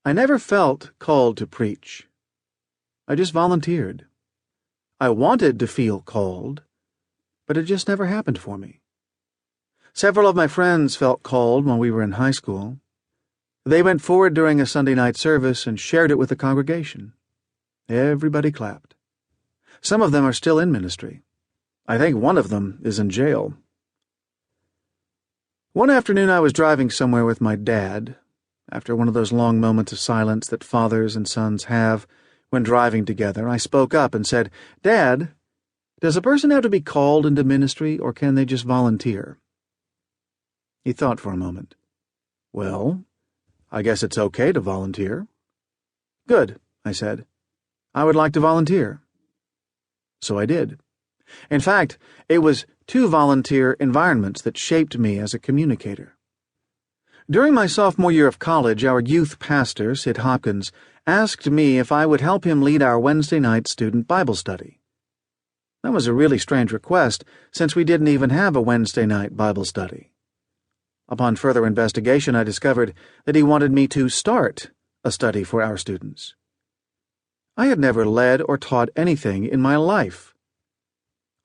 I never felt called to preach. I just volunteered. I wanted to feel called, but it just never happened for me. Several of my friends felt called when we were in high school. They went forward during a Sunday night service and shared it with the congregation. Everybody clapped. Some of them are still in ministry. I think one of them is in jail. One afternoon I was driving somewhere with my dad, after one of those long moments of silence that fathers and sons have when driving together. I spoke up and said, "Dad, does a person have to be called into ministry, or can they just volunteer?" He thought for a moment. "Well, I guess it's okay to volunteer." "Good," I said. "I would like to volunteer." So I did. In fact, it was 2 volunteer environments that shaped me as a communicator. During my sophomore year of college, our youth pastor, Sid Hopkins, asked me if I would help him lead our Wednesday night student Bible study. That was a really strange request, since we didn't even have a Wednesday night Bible study. Upon further investigation, I discovered that he wanted me to start a study for our students. I had never led or taught anything in my life.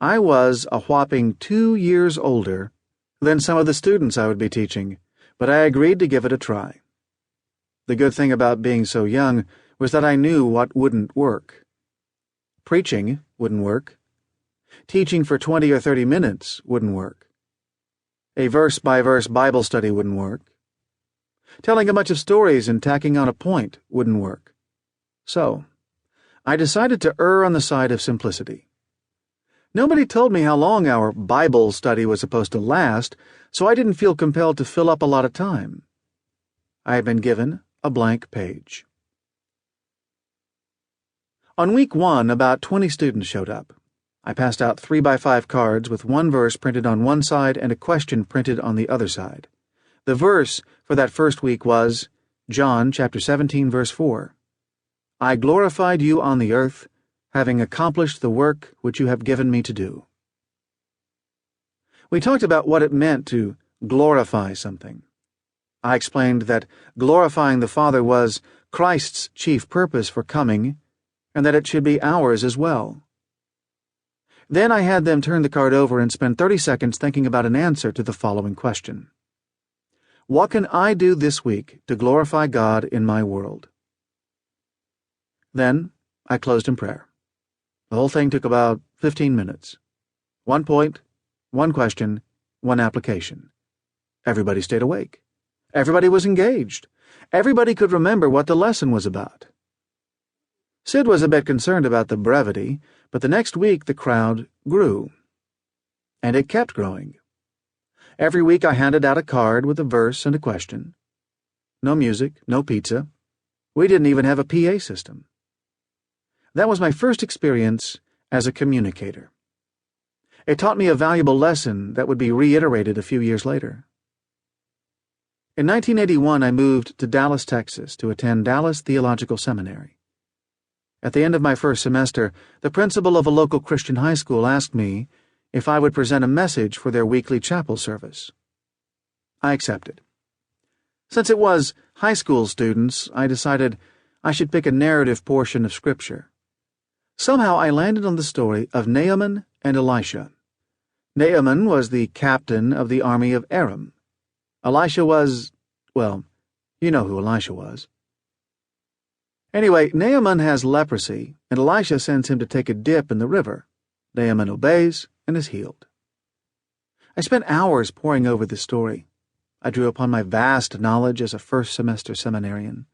I was a whopping 2 years older than some of the students I would be teaching, but I agreed to give it a try. The good thing about being so young was that I knew what wouldn't work. Preaching wouldn't work. Teaching for 20 or 30 minutes wouldn't work. A verse-by-verse Bible study wouldn't work. Telling a bunch of stories and tacking on a point wouldn't work. So, I decided to err on the side of simplicity. Nobody told me how long our Bible study was supposed to last, so I didn't feel compelled to fill up a lot of time. I had been given a blank page. On week 1, about 20 students showed up. I passed out 3x5 cards with 1 verse printed on one side and a question printed on the other side. The verse for that first week was John chapter 17, verse 4. "I glorified you on the earth, having accomplished the work which you have given me to do." We talked about what it meant to glorify something. I explained that glorifying the Father was Christ's chief purpose for coming, and that it should be ours as well. Then I had them turn the card over and spend 30 seconds thinking about an answer to the following question. What can I do this week to glorify God in my world? Then I closed in prayer. The whole thing took about 15 minutes. 1 point, 1 question, 1 application. Everybody stayed awake. Everybody was engaged. Everybody could remember what the lesson was about. Sid was a bit concerned about the brevity, but the next week the crowd grew. And it kept growing. Every week I handed out a card with a verse and a question. No music, no pizza. We didn't even have a PA system. That was my first experience as a communicator. It taught me a valuable lesson that would be reiterated a few years later. In 1981, I moved to Dallas, Texas, to attend Dallas Theological Seminary. At the end of my first semester, the principal of a local Christian high school asked me if I would present a message for their weekly chapel service. I accepted. Since it was high school students, I decided I should pick a narrative portion of Scripture. Somehow I landed on the story of Naaman and Elisha. Naaman was the captain of the army of Aram. Elisha was, well, you know who Elisha was. Anyway, Naaman has leprosy, and Elisha sends him to take a dip in the river. Naaman obeys and is healed. I spent hours poring over this story. I drew upon my vast knowledge as a first-semester seminarian.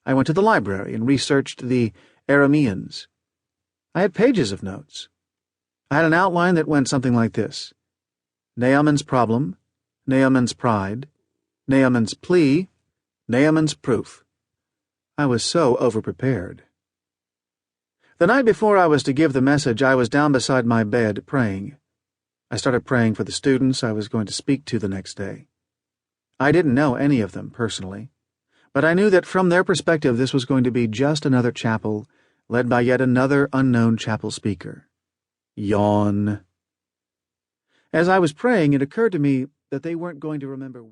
I went to the library and researched the Arameans. I had pages of notes. I had an outline that went something like this. Naaman's problem, Naaman's pride, Naaman's plea, Naaman's proof. I was so overprepared. The night before I was to give the message, I was down beside my bed praying. I started praying for the students I was going to speak to the next day. I didn't know any of them personally, but I knew that from their perspective this was going to be just another chapel led by yet another unknown chapel speaker. Yawn. As I was praying, it occurred to me that they weren't going to remember